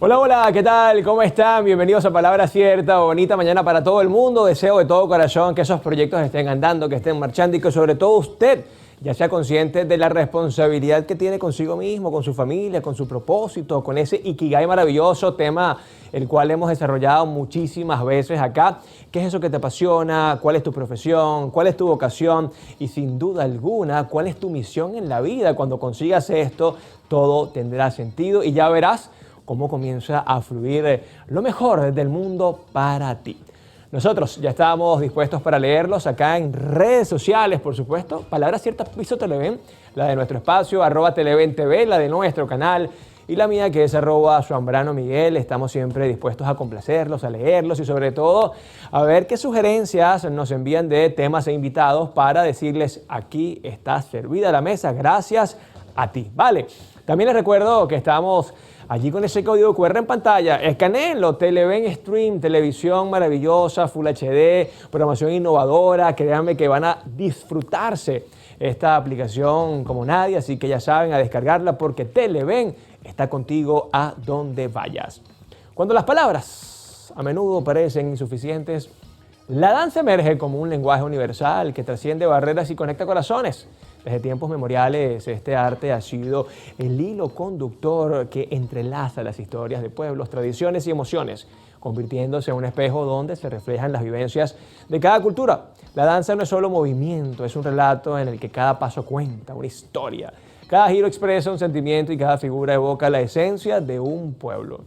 Hola, hola, ¿qué tal? ¿Cómo están? Bienvenidos a Palabra Cierta, bonita mañana para todo el mundo. Deseo de todo corazón que esos proyectos estén andando, que estén marchando y que sobre todo usted ya sea consciente de la responsabilidad que tiene consigo mismo, con su familia, con su propósito, con ese Ikigai maravilloso, tema el cual hemos desarrollado muchísimas veces acá. ¿Qué es eso que te apasiona? ¿Cuál es tu profesión? ¿Cuál es tu vocación? Y sin duda alguna, ¿cuál es tu misión en la vida? Cuando consigas esto, todo tendrá sentido y ya verás cómo comienza a fluir lo mejor del mundo para ti. Nosotros ya estamos dispuestos para leerlos acá en redes sociales, por supuesto. Palabra Cierta Piso Televen, la de nuestro espacio, @TelevenTV, la de nuestro canal, y la mía que es @SuambranoMiguel. Estamos siempre dispuestos a complacerlos, a leerlos y sobre todo a ver qué sugerencias nos envían de temas e invitados para decirles: aquí está servida la mesa, gracias a ti. Vale, también les recuerdo que estamos allí con ese código QR en pantalla. Escaneenlo, Televen Stream, televisión maravillosa, Full HD, programación innovadora. Créanme que van a disfrutarse esta aplicación como nadie, así que ya saben, a descargarla porque Televen está contigo a donde vayas. Cuando las palabras a menudo parecen insuficientes, la danza emerge como un lenguaje universal que trasciende barreras y conecta corazones. Desde tiempos memoriales, este arte ha sido el hilo conductor que entrelaza las historias de pueblos, tradiciones y emociones, convirtiéndose en un espejo donde se reflejan las vivencias de cada cultura. La danza no es solo movimiento, es un relato en el que cada paso cuenta una historia. Cada giro expresa un sentimiento y cada figura evoca la esencia de un pueblo.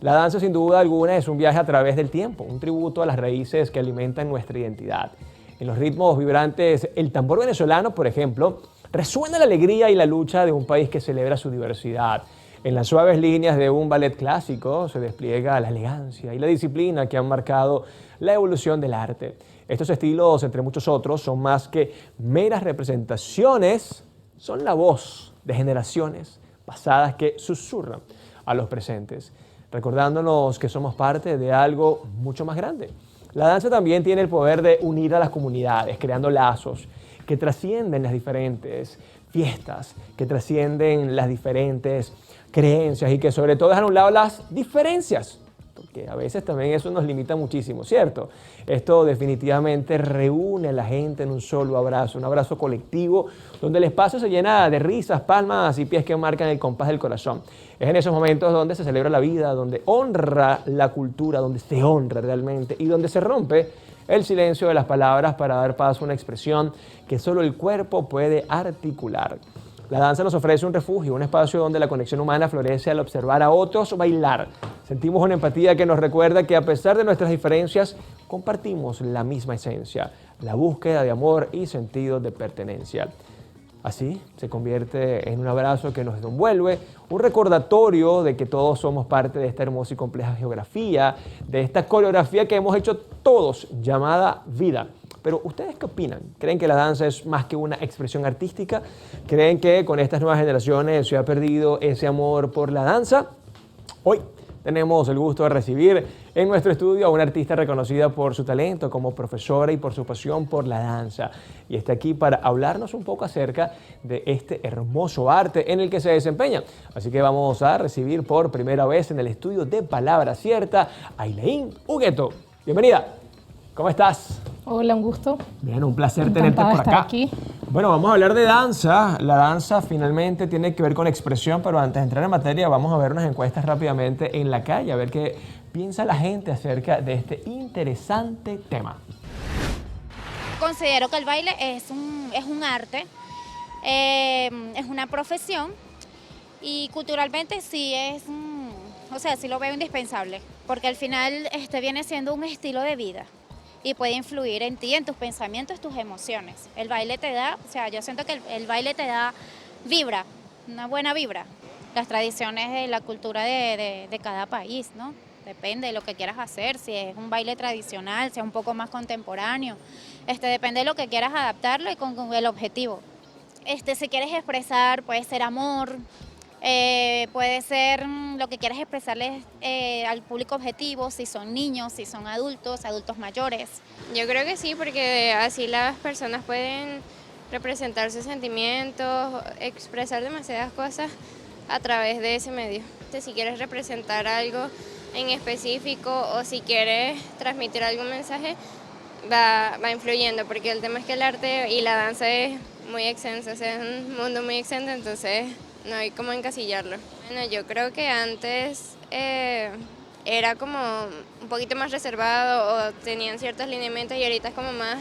La danza, sin duda alguna, es un viaje a través del tiempo, un tributo a las raíces que alimentan nuestra identidad. En los ritmos vibrantes, el tambor venezolano, por ejemplo, resuena la alegría y la lucha de un país que celebra su diversidad. En las suaves líneas de un ballet clásico se despliega la elegancia y la disciplina que han marcado la evolución del arte. Estos estilos, entre muchos otros, son más que meras representaciones, son la voz de generaciones pasadas que susurran a los presentes, recordándonos que somos parte de algo mucho más grande. La danza también tiene el poder de unir a las comunidades, creando lazos que trascienden las diferentes fiestas, que trascienden las diferentes creencias y que sobre todo dejan a un lado las diferencias, porque a veces también eso nos limita muchísimo, ¿cierto? Esto definitivamente reúne a la gente en un solo abrazo, un abrazo colectivo, donde el espacio se llena de risas, palmas y pies que marcan el compás del corazón. Es en esos momentos donde se celebra la vida, donde honra la cultura, donde se honra realmente y donde se rompe el silencio de las palabras para dar paso a una expresión que solo el cuerpo puede articular. La danza nos ofrece un refugio, un espacio donde la conexión humana florece al observar a otros bailar. Sentimos una empatía que nos recuerda que a pesar de nuestras diferencias, compartimos la misma esencia, la búsqueda de amor y sentido de pertenencia. Así se convierte en un abrazo que nos envuelve, un recordatorio de que todos somos parte de esta hermosa y compleja geografía, de esta coreografía que hemos hecho todos, llamada vida. Pero ¿ustedes qué opinan? ¿Creen que la danza es más que una expresión artística? ¿Creen que con estas nuevas generaciones se ha perdido ese amor por la danza? Hoy tenemos el gusto de recibir en nuestro estudio a una artista reconocida por su talento como profesora y por su pasión por la danza. Y está aquí para hablarnos un poco acerca de este hermoso arte en el que se desempeña. Así que vamos a recibir por primera vez en el estudio de Palabra Cierta a Aileen Hugueto. Bienvenida. ¿Cómo estás? Hola, un gusto. Bien, un placer tenerte por Encantada de acá. estar aquí. Bueno, vamos a hablar de danza. La danza finalmente tiene que ver con expresión, pero antes de entrar en materia vamos a ver unas encuestas rápidamente en la calle, a ver qué piensa la gente acerca de este interesante tema. Considero que el baile es un arte, es una profesión y culturalmente sí sí lo veo indispensable, porque al final viene siendo un estilo de vida y puede influir en ti, en tus pensamientos, tus emociones. El baile te da, yo siento que el baile te da vibra, una buena vibra. Las tradiciones de la cultura de cada país, ¿no? Depende de lo que quieras hacer, si es un baile tradicional, si es un poco más contemporáneo. Depende de lo que quieras adaptarlo y con el objetivo. Si quieres expresar, puede ser amor, puede ser lo que quieras expresarles al público objetivo, si son niños, si son adultos, adultos mayores. Yo creo que sí, porque así las personas pueden representar sus sentimientos, expresar demasiadas cosas a través de ese medio. Si quieres representar algo en específico o si quieres transmitir algún mensaje, va influyendo, porque el tema es que el arte y la danza es muy extenso, o sea, es un mundo muy extenso, entonces no hay cómo encasillarlo. Bueno, yo creo que antes era como un poquito más reservado o tenían ciertos lineamientos y ahorita es como más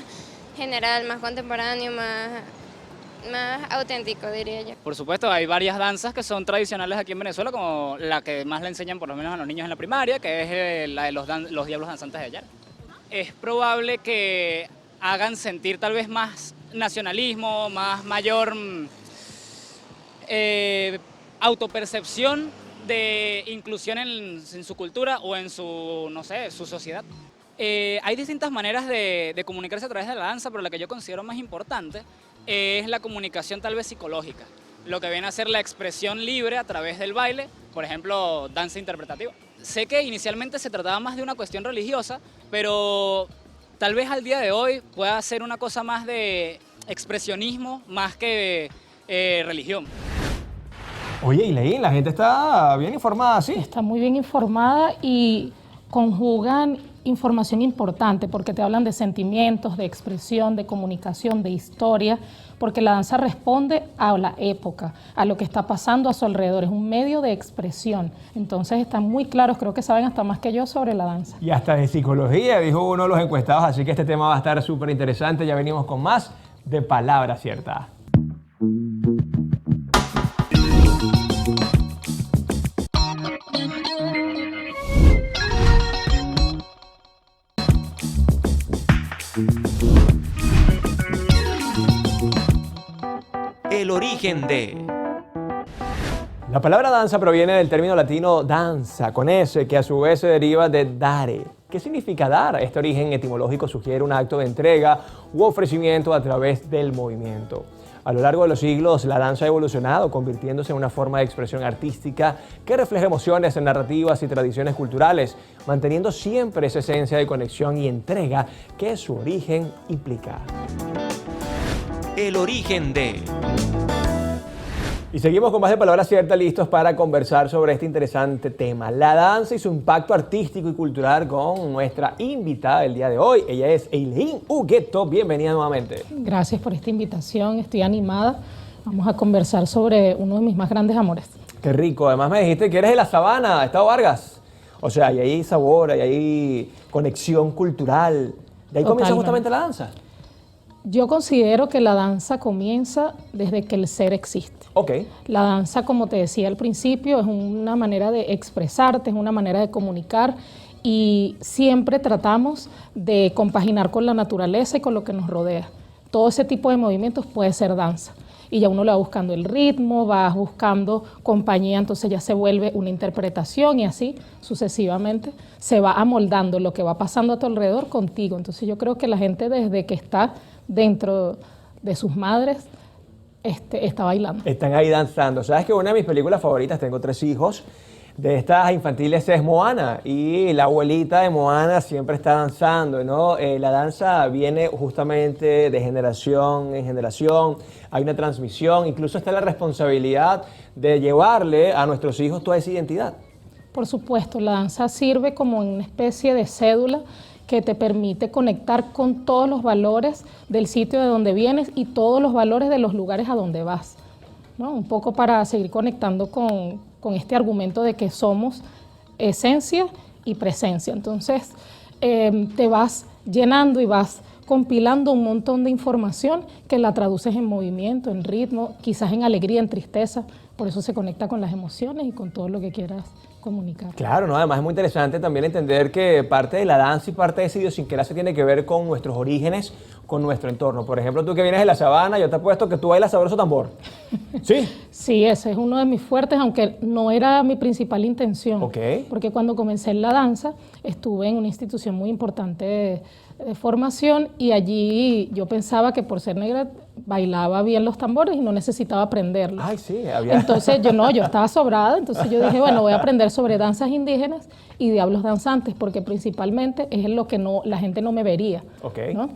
general, más contemporáneo, más auténtico, diría yo. Por supuesto, hay varias danzas que son tradicionales aquí en Venezuela, como la que más le enseñan por lo menos a los niños en la primaria, que es la de los Diablos Danzantes de Yara. Es probable que hagan sentir tal vez más nacionalismo, mayor autopercepción de inclusión en su cultura o en su, no sé, su sociedad. Hay distintas maneras de comunicarse a través de la danza, pero la que yo considero más importante es la comunicación tal vez psicológica, lo que viene a ser la expresión libre a través del baile, por ejemplo, danza interpretativa. Sé que inicialmente se trataba más de una cuestión religiosa, pero tal vez al día de hoy pueda ser una cosa más de expresionismo más que religión. Oye, Ileín, la gente está bien informada, ¿sí? Está muy bien informada y conjugan información importante porque te hablan de sentimientos, de expresión, de comunicación, de historia, porque la danza responde a la época, a lo que está pasando a su alrededor, es un medio de expresión. Entonces están muy claros, creo que saben hasta más que yo sobre la danza. Y hasta de psicología, dijo uno de los encuestados, así que este tema va a estar súper interesante. Ya venimos con más de Palabra Cierta. El origen de... La palabra danza proviene del término latino danza, con S, que a su vez se deriva de dare. ¿Qué significa dar? Este origen etimológico sugiere un acto de entrega u ofrecimiento a través del movimiento. A lo largo de los siglos, la danza ha evolucionado, convirtiéndose en una forma de expresión artística que refleja emociones, narrativas y tradiciones culturales, manteniendo siempre esa esencia de conexión y entrega que su origen implica. El origen de... Y seguimos con más de Palabra Cierta, listos para conversar sobre este interesante tema, la danza y su impacto artístico y cultural, con nuestra invitada del día de hoy. Ella es Ileín Hugueto. Bienvenida nuevamente. Gracias por esta invitación, estoy animada. Vamos a conversar sobre uno de mis más grandes amores. Qué rico. Además me dijiste que eres de la Sabana, Estado Vargas. O sea, y hay sabor, y hay conexión cultural. De ahí comienza justamente la danza. Yo considero que la danza comienza desde que el ser existe. Ok. La danza, como te decía al principio, es una manera de expresarte, es una manera de comunicar y siempre tratamos de compaginar con la naturaleza y con lo que nos rodea. Todo ese tipo de movimientos puede ser danza. Y ya uno le va buscando el ritmo, vas buscando compañía, entonces ya se vuelve una interpretación y así sucesivamente se va amoldando lo que va pasando a tu alrededor contigo. Entonces yo creo que la gente desde que está dentro de sus madres está bailando. Están ahí danzando. ¿Sabes que una de mis películas favoritas, tengo 3 hijos, de estas infantiles es Moana? Y la abuelita de Moana siempre está danzando, ¿no? La danza viene justamente de generación en generación, hay una transmisión, incluso está la responsabilidad de llevarle a nuestros hijos toda esa identidad. Por supuesto, la danza sirve como una especie de cédula que te permite conectar con todos los valores del sitio de donde vienes y todos los valores de los lugares a donde vas, ¿no? Un poco para seguir conectando con este argumento de que somos esencia y presencia. Entonces, te vas llenando y vas compilando un montón de información que la traduces en movimiento, en ritmo, quizás en alegría, en tristeza. Por eso se conecta con las emociones y con todo lo que quieras comunicar. Claro, ¿no? Además es muy interesante también entender que parte de la danza y parte de esa idiosincrasia tiene que ver con nuestros orígenes, con nuestro entorno. Por ejemplo, tú que vienes de la sabana, yo te apuesto que tú bailas sabroso tambor. ¿Sí? Sí, ese es uno de mis fuertes, aunque no era mi principal intención. Ok. Porque cuando comencé en la danza, estuve en una institución muy importante de formación y allí yo pensaba que por ser negra bailaba bien los tambores y no necesitaba aprenderlos. Ay, sí, había... Entonces yo estaba sobrada, entonces yo dije, bueno, voy a aprender sobre danzas indígenas y diablos danzantes, porque principalmente es lo que la gente no me vería, Ok. ¿no?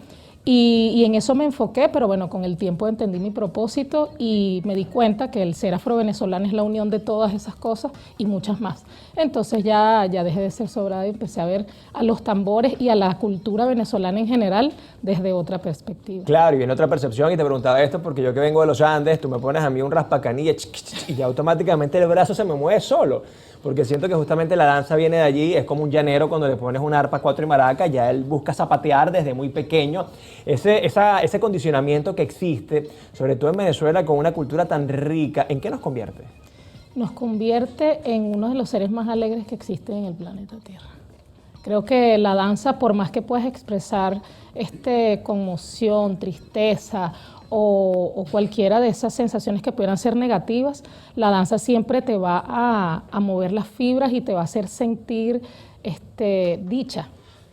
Y en eso me enfoqué, pero bueno, con el tiempo entendí mi propósito y me di cuenta que el ser afro-venezolano es la unión de todas esas cosas y muchas más. Entonces ya dejé de ser sobrada y empecé a ver a los tambores y a la cultura venezolana en general desde otra perspectiva. Claro, y viene otra percepción, y te preguntaba esto porque yo que vengo de los Andes, tú me pones a mí un raspacanilla y ya automáticamente el brazo se me mueve solo, porque siento que justamente la danza viene de allí, es como un llanero cuando le pones una arpa, cuatro y maraca, ya él busca zapatear desde muy pequeño. Ese condicionamiento que existe, sobre todo en Venezuela, con una cultura tan rica, ¿en qué nos convierte? Nos convierte en uno de los seres más alegres que existen en el planeta Tierra. Creo que la danza, por más que puedas expresar conmoción, tristeza o cualquiera de esas sensaciones que pudieran ser negativas, la danza siempre te va a mover las fibras y te va a hacer sentir dicha,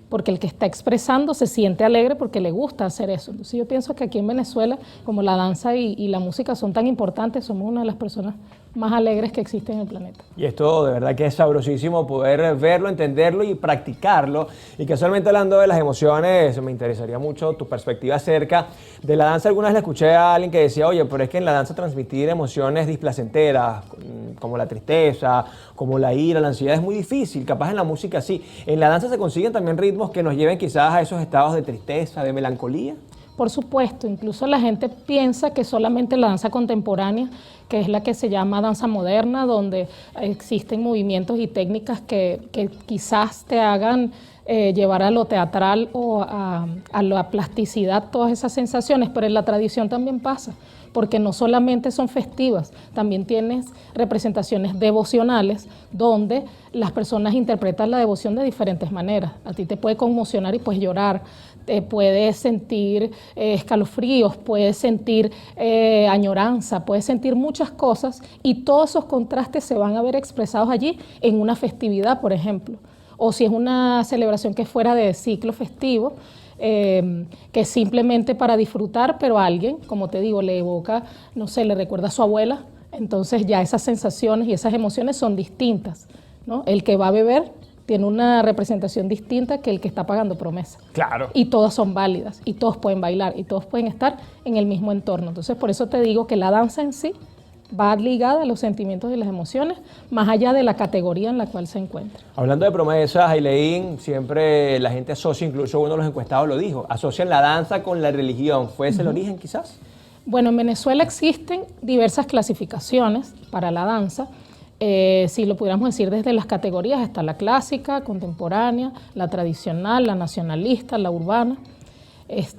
porque el que está expresando se siente alegre porque le gusta hacer eso. Entonces yo pienso que aquí en Venezuela, como la danza y la música son tan importantes, somos una de las personas más alegres que existen en el planeta. Y esto de verdad que es sabrosísimo poder verlo, entenderlo y practicarlo. Y casualmente hablando de las emociones, me interesaría mucho tu perspectiva acerca de la danza. Alguna vez le escuché a alguien que decía, oye, pero es que en la danza transmitir emociones displacenteras, como la tristeza, como la ira, la ansiedad, es muy difícil. Capaz en la música sí. En la danza se consiguen también ritmos que nos lleven quizás a esos estados de tristeza, de melancolía. Por supuesto, incluso la gente piensa que solamente la danza contemporánea, que es la que se llama danza moderna, donde existen movimientos y técnicas que quizás te hagan llevar a lo teatral o a la plasticidad todas esas sensaciones, pero en la tradición también pasa, porque no solamente son festivas, también tienes representaciones devocionales donde las personas interpretan la devoción de diferentes maneras. A ti te puede conmocionar y puedes llorar, puedes sentir escalofríos, puedes sentir añoranza, puedes sentir muchas cosas y todos esos contrastes se van a ver expresados allí en una festividad, por ejemplo. O si es una celebración que es fuera de ciclo festivo, que es simplemente para disfrutar, pero a alguien, como te digo, le evoca, no sé, le recuerda a su abuela, entonces ya esas sensaciones y esas emociones son distintas, ¿no? El que va a beber tiene una representación distinta que el que está pagando promesa. Claro. Y todas son válidas, y todos pueden bailar, y todos pueden estar en el mismo entorno. Entonces, por eso te digo que la danza en sí va ligada a los sentimientos y las emociones, más allá de la categoría en la cual se encuentra. Hablando de promesas, Aileen, siempre la gente asocia, incluso uno de los encuestados lo dijo, asocian la danza con la religión. ¿Fue ese el origen quizás? Bueno, en Venezuela existen diversas clasificaciones para la danza. Si lo pudiéramos decir desde las categorías, está la clásica, contemporánea, la tradicional, la nacionalista, la urbana.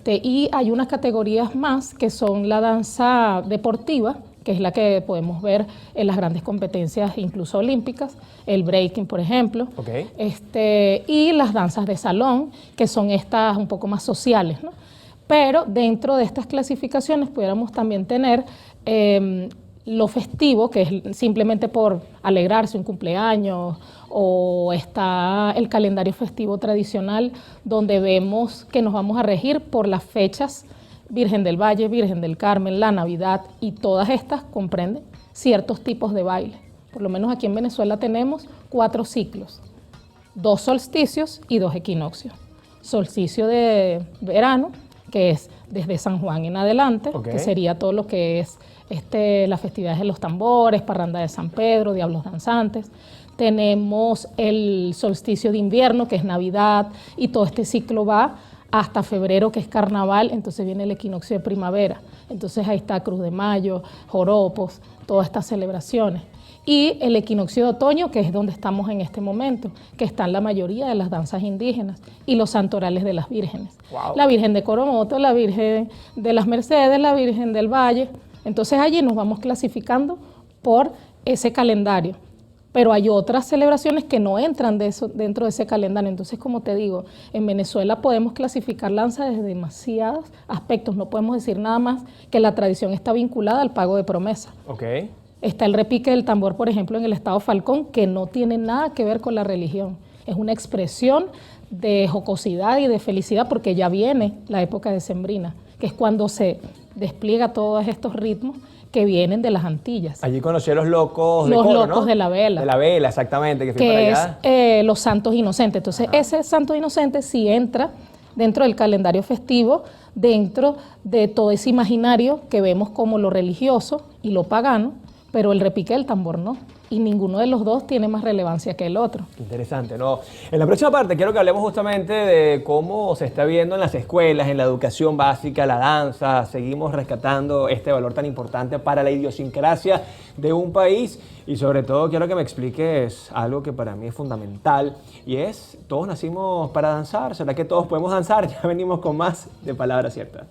Y hay unas categorías más que son la danza deportiva, que es la que podemos ver en las grandes competencias, incluso olímpicas, el breaking, por ejemplo, Okay. Y las danzas de salón, que son estas un poco más sociales, ¿no? Pero dentro de estas clasificaciones pudiéramos también tener lo festivo, que es simplemente por alegrarse un cumpleaños, o está el calendario festivo tradicional, donde vemos que nos vamos a regir por las fechas Virgen del Valle, Virgen del Carmen, la Navidad, y todas estas comprenden ciertos tipos de baile. Por lo menos aquí en Venezuela tenemos 4 ciclos, 2 solsticios y 2 equinoccios. Solsticio de verano, que es desde San Juan en adelante, Okay. que sería todo lo que es las festividades de los tambores, parranda de San Pedro, diablos danzantes. Tenemos el solsticio de invierno, que es Navidad, y todo este ciclo va hasta febrero, que es carnaval, entonces viene el equinoccio de primavera. Entonces ahí está Cruz de Mayo, joropos, todas estas celebraciones. Y el equinoccio de otoño, que es donde estamos en este momento, que están la mayoría de las danzas indígenas y los santorales de las vírgenes. Wow. La Virgen de Coromoto, la Virgen de las Mercedes, la Virgen del Valle. Entonces allí nos vamos clasificando por ese calendario. Pero hay otras celebraciones que no entran dentro de ese calendario. Entonces, como te digo, en Venezuela podemos clasificar la danza desde demasiados aspectos. No podemos decir nada más que la tradición está vinculada al pago de promesa. Okay. Está el repique del tambor, por ejemplo, en el estado Falcón, que no tiene nada que ver con la religión. Es una expresión de jocosidad y de felicidad, porque ya viene la época decembrina, que es cuando se despliega todos estos ritmos que vienen de las Antillas. Allí conocí a los locos de Los coro, locos ¿no? de la vela. De la vela, exactamente, que fui para Que allá. es los santos inocentes. Entonces, ese santo inocente sí entra dentro del calendario festivo, dentro de todo ese imaginario que vemos como lo religioso y lo pagano, pero el repique del tambor no. Y ninguno de los dos tiene más relevancia que el otro. Interesante, ¿no? En la próxima parte quiero que hablemos justamente de cómo se está viendo en las escuelas, en la educación básica, la danza. Seguimos rescatando este valor tan importante para la idiosincrasia de un país y sobre todo quiero que me expliques algo que para mí es fundamental y es, todos nacimos para danzar. ¿Será que todos podemos danzar? Ya venimos con más de Palabra Cierta.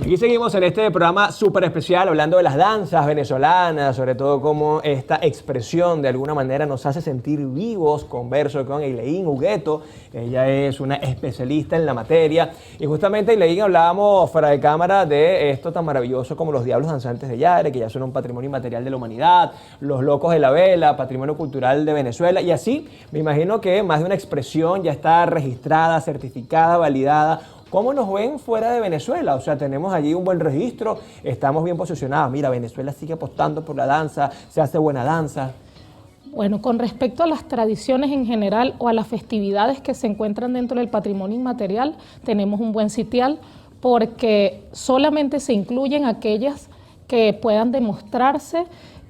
Aquí seguimos en este programa súper especial hablando de las danzas venezolanas, sobre todo cómo esta expresión de alguna manera nos hace sentir vivos. Converso con Eileen Hugueto, ella es una especialista en la materia y justamente Eileen hablábamos fuera de cámara de esto tan maravilloso como los Diablos Danzantes de Yare, que ya son un patrimonio inmaterial de la humanidad, los Locos de la Vela, patrimonio cultural de Venezuela y así me imagino que más de una expresión ya está registrada, certificada, validada. ¿Cómo nos ven fuera de Venezuela? O sea, tenemos allí un buen registro, estamos bien posicionados. Mira, Venezuela sigue apostando por la danza, se hace buena danza. Bueno, con respecto a las tradiciones en general o a las festividades que se encuentran dentro del patrimonio inmaterial, tenemos un buen sitial porque solamente se incluyen aquellas que puedan demostrarse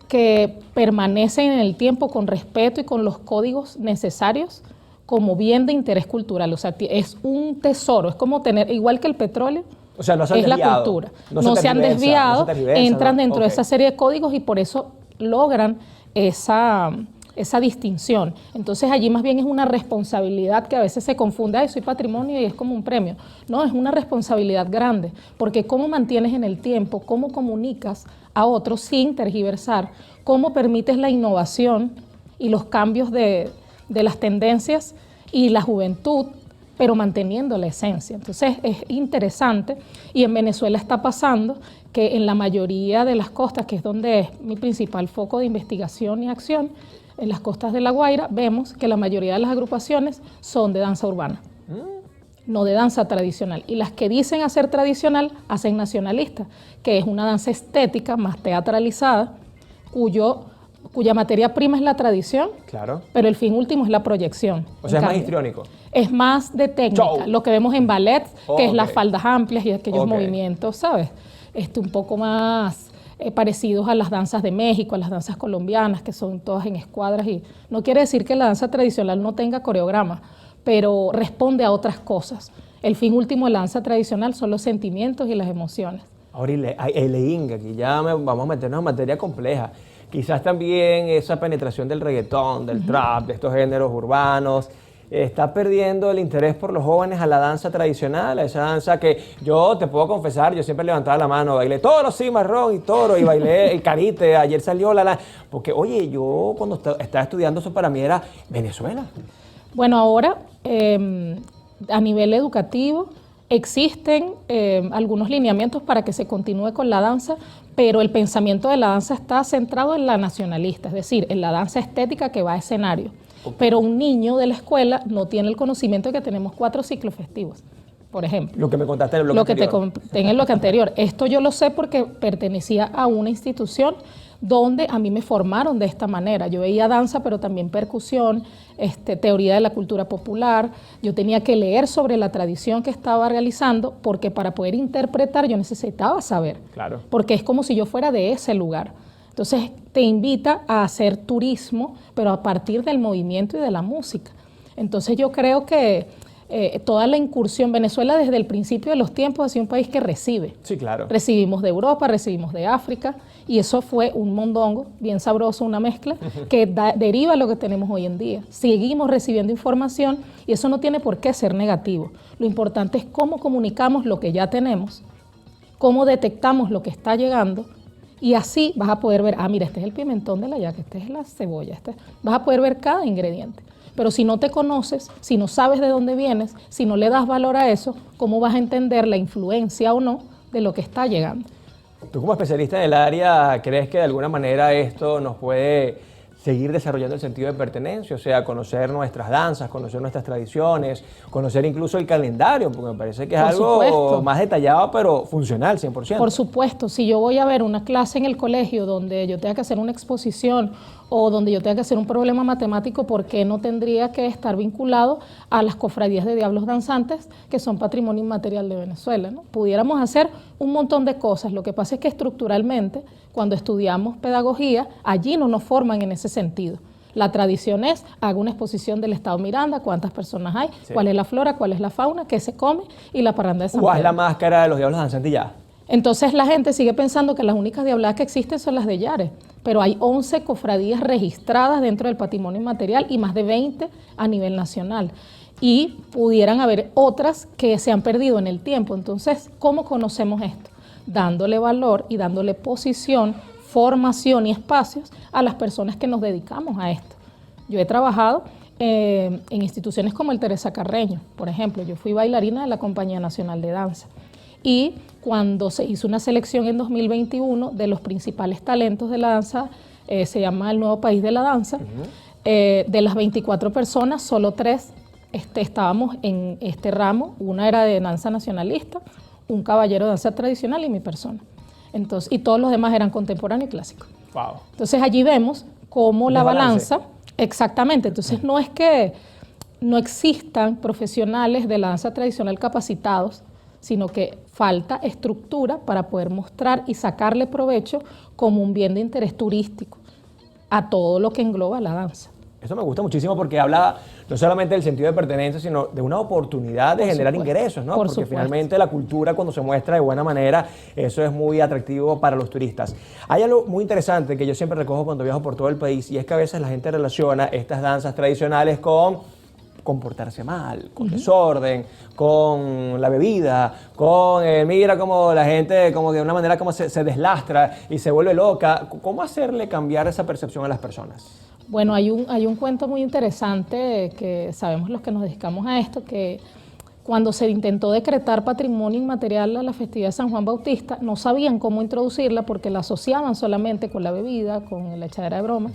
que permanecen en el tiempo con respeto y con los códigos necesarios como bien de interés cultural. O sea, es un tesoro, es como tener, igual que el petróleo, o sea, no se han es desviado, la cultura. No se han desviado, entran dentro de esa serie de códigos y por eso logran esa distinción. Entonces allí más bien es una responsabilidad que a veces se confunde, ay, soy patrimonio y es como un premio. No, es una responsabilidad grande, porque cómo mantienes en el tiempo, cómo comunicas a otros sin tergiversar, cómo permites la innovación y los cambios de las tendencias y la juventud, pero manteniendo la esencia. Entonces es interesante y en Venezuela está pasando que en la mayoría de las costas, que es donde es mi principal foco de investigación y acción, en las costas de La Guaira, vemos que la mayoría de las agrupaciones son de danza urbana, no de danza tradicional. Y las que dicen hacer tradicional, hacen nacionalista, que es una danza estética más teatralizada, cuya materia prima es la tradición, claro, pero el fin último es la proyección. O sea, es más histriónico. Es más de técnica, Show. Lo que vemos en ballet, que es las Ok. faldas amplias y aquellos Ok. movimientos, ¿sabes? Un poco más parecidos a las danzas de México, a las danzas colombianas, que son todas en escuadras. Y no quiere decir que la danza tradicional no tenga coreograma, pero responde a otras cosas. El fin último de la danza tradicional son los sentimientos y las emociones. Ahora, Eileen, aquí ya vamos a meternos en materia compleja. Quizás también esa penetración del reggaetón, del trap, de estos géneros urbanos, está perdiendo el interés por los jóvenes a la danza tradicional, a esa danza que yo te puedo confesar, yo siempre levantaba la mano, bailé toro, sí, marrón y toro, y bailé el carite, ayer salió porque oye, yo cuando estaba estudiando eso para mí era Venezuela. Bueno, ahora a nivel educativo existen algunos lineamientos para que se continúe con la danza, pero el pensamiento de la danza está centrado en la nacionalista, es decir, en la danza estética que va a escenario. Okay. Pero un niño de la escuela no tiene el conocimiento de que tenemos 4 ciclos festivos, por ejemplo. Lo que me contaste en el bloque anterior. Lo que te conté en el bloque anterior. Esto yo lo sé porque pertenecía a una institución donde a mí me formaron de esta manera. Yo veía danza, pero también percusión, teoría de la cultura popular. Yo tenía que leer sobre la tradición que estaba realizando, porque para poder interpretar yo necesitaba saber. Claro. Porque es como si yo fuera de ese lugar. Entonces te invita a hacer turismo, pero a partir del movimiento y de la música. Entonces yo creo que toda la incursión, Venezuela desde el principio de los tiempos ha sido un país que recibe. Sí, claro. Recibimos de Europa, recibimos de África, y eso fue un mondongo, bien sabroso, una mezcla, que deriva lo que tenemos hoy en día. Seguimos recibiendo información y eso no tiene por qué ser negativo. Lo importante es cómo comunicamos lo que ya tenemos, cómo detectamos lo que está llegando, y así vas a poder ver, mira, este es el pimentón de la yaca, este es la cebolla, vas a poder ver cada ingrediente. Pero si no te conoces, si no sabes de dónde vienes, si no le das valor a eso, ¿cómo vas a entender la influencia o no de lo que está llegando? Tú como especialista en el área, ¿crees que de alguna manera esto nos puede seguir desarrollando el sentido de pertenencia, o sea, conocer nuestras danzas, conocer nuestras tradiciones, conocer incluso el calendario, porque me parece que es Por algo supuesto. más detallado, pero funcional, 100%. Por supuesto, si yo voy a ver una clase en el colegio donde yo tenga que hacer una exposición o donde yo tenga que hacer un problema matemático, ¿por qué no tendría que estar vinculado a las cofradías de diablos danzantes, que son patrimonio inmaterial de Venezuela, ¿no? Pudiéramos hacer un montón de cosas. Lo que pasa es que estructuralmente, cuando estudiamos pedagogía, allí no nos forman en ese sentido. La tradición es, hago una exposición del Estado Miranda, cuántas personas hay, Sí. cuál es la flora, cuál es la fauna, qué se come y la parranda de San ¿Cuál es la Pedro. máscara de los diablos danzantes y ya? Entonces la gente sigue pensando que las únicas diabladas que existen son las de Yare, pero hay 11 cofradías registradas dentro del patrimonio inmaterial y más de 20 a nivel nacional. Y pudieran haber otras que se han perdido en el tiempo. Entonces, ¿cómo conocemos esto? Dándole valor y dándole posición, formación y espacios a las personas que nos dedicamos a esto. Yo he trabajado en instituciones como el Teresa Carreño, por ejemplo. Yo fui bailarina de la Compañía Nacional de Danza. Y cuando se hizo una selección en 2021 de los principales talentos de la danza, se llama el Nuevo País de la Danza, de las 24 personas, solo 3 estábamos en este ramo. Una era de danza nacionalista, un caballero de danza tradicional y mi persona. Entonces, y todos los demás eran contemporáneo y clásico. Wow. Entonces allí vemos cómo la Desbalance. balanza, exactamente, entonces no es que no existan profesionales de la danza tradicional capacitados, sino que falta estructura para poder mostrar y sacarle provecho como un bien de interés turístico a todo lo que engloba la danza. Eso me gusta muchísimo porque habla no solamente del sentido de pertenencia, sino de una oportunidad de Por generar supuesto, ingresos, ¿no? por Porque supuesto. finalmente la cultura, cuando se muestra de buena manera, eso es muy atractivo para los turistas. Hay algo muy interesante que yo siempre recojo cuando viajo por todo el país, y es que a veces la gente relaciona estas danzas tradicionales con comportarse mal, con desorden, con la bebida, con, mira como la gente, como de una manera como se deslastra y se vuelve loca. ¿Cómo hacerle cambiar esa percepción a las personas? Bueno, hay un cuento muy interesante que sabemos los que nos dedicamos a esto, que cuando se intentó decretar patrimonio inmaterial a la festividad de San Juan Bautista, no sabían cómo introducirla porque la asociaban solamente con la bebida, con la echadera de bromas.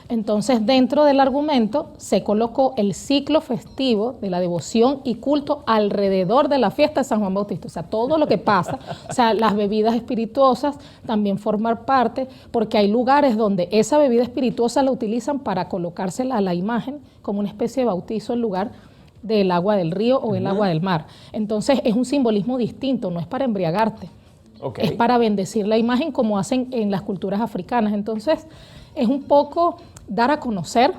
Entonces, dentro del argumento se colocó el ciclo festivo de la devoción y culto alrededor de la fiesta de San Juan Bautista. O sea, todo lo que pasa, o sea, las bebidas espirituosas también formar parte, porque hay lugares donde esa bebida espirituosa la utilizan para colocársela a la imagen como una especie de bautizo en lugar del agua del río o el agua del mar. Entonces es un simbolismo distinto, no es para embriagarte, Ok. es para bendecir la imagen como hacen en las culturas africanas. Entonces es un poco dar a conocer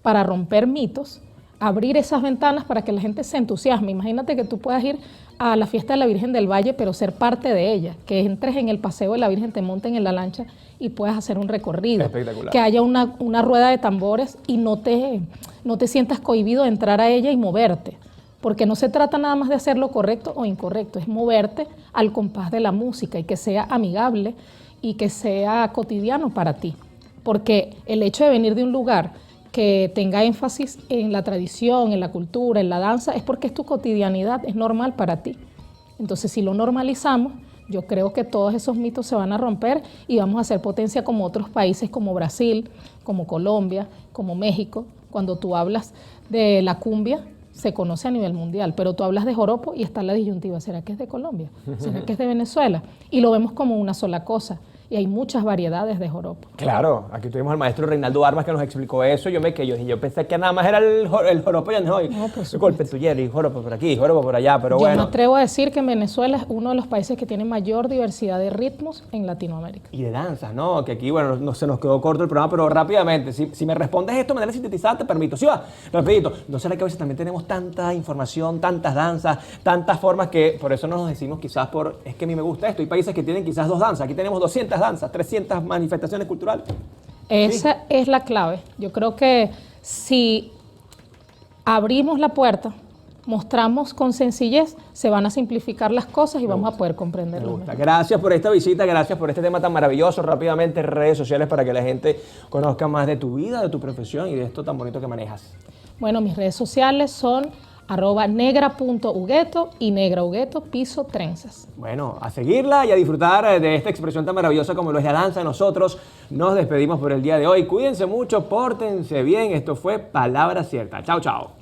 para romper mitos, abrir esas ventanas para que la gente se entusiasme. Imagínate que tú puedas ir a la fiesta de la Virgen del Valle, pero ser parte de ella, que entres en el paseo de la Virgen, te monten en la lancha y puedas hacer un recorrido. Espectacular. Que haya una rueda de tambores y no te sientas cohibido de entrar a ella y moverte. Porque no se trata nada más de hacer lo correcto o incorrecto, es moverte al compás de la música y que sea amigable y que sea cotidiano para ti. Porque el hecho de venir de un lugar que tenga énfasis en la tradición, en la cultura, en la danza, es porque es tu cotidianidad, es normal para ti. Entonces, si lo normalizamos, yo creo que todos esos mitos se van a romper y vamos a hacer potencia como otros países como Brasil, como Colombia, como México. Cuando tú hablas de la cumbia, se conoce a nivel mundial, pero tú hablas de joropo y está la disyuntiva, ¿será que es de Colombia? ¿Será que es de Venezuela? Y lo vemos como una sola cosa. Y hay muchas variedades de joropo. Claro, aquí tuvimos al maestro Reinaldo Armas que nos explicó eso. Yo pensé que nada más era el joropo, ya no, No, por supuesto. golpe tuyero y joropo por aquí, joropo por allá, pero Yo me bueno. atrevo a decir que en Venezuela es uno de los países que tiene mayor diversidad de ritmos en Latinoamérica. Y de danzas, ¿no? Que aquí, bueno, no se nos quedó corto el programa, pero rápidamente, si me respondes esto de manera sintetizada, te permito. Sí va, rapidito. ¿No será que a veces también tenemos tanta información, tantas danzas, tantas formas que por eso no nos decimos quizás es que a mí me gusta esto? Hay países que tienen quizás 2 danzas, aquí tenemos 200 danzas, 300 manifestaciones culturales. Esa es la clave. Yo creo que si abrimos la puerta, mostramos con sencillez, se van a simplificar las cosas y vamos a poder Me comprenderlas gusta. mejor. Gracias por esta visita, gracias por este tema tan maravilloso. Rápidamente, redes sociales para que la gente conozca más de tu vida, de tu profesión y de esto tan bonito que manejas. Bueno, mis redes sociales son @negra.hugueto y Negra Hugueto piso trenzas. Bueno, a seguirla y a disfrutar de esta expresión tan maravillosa como lo es la danza. Nosotros nos despedimos por el día de hoy. Cuídense mucho, pórtense bien. Esto fue Palabra Cierta. Chao, chao.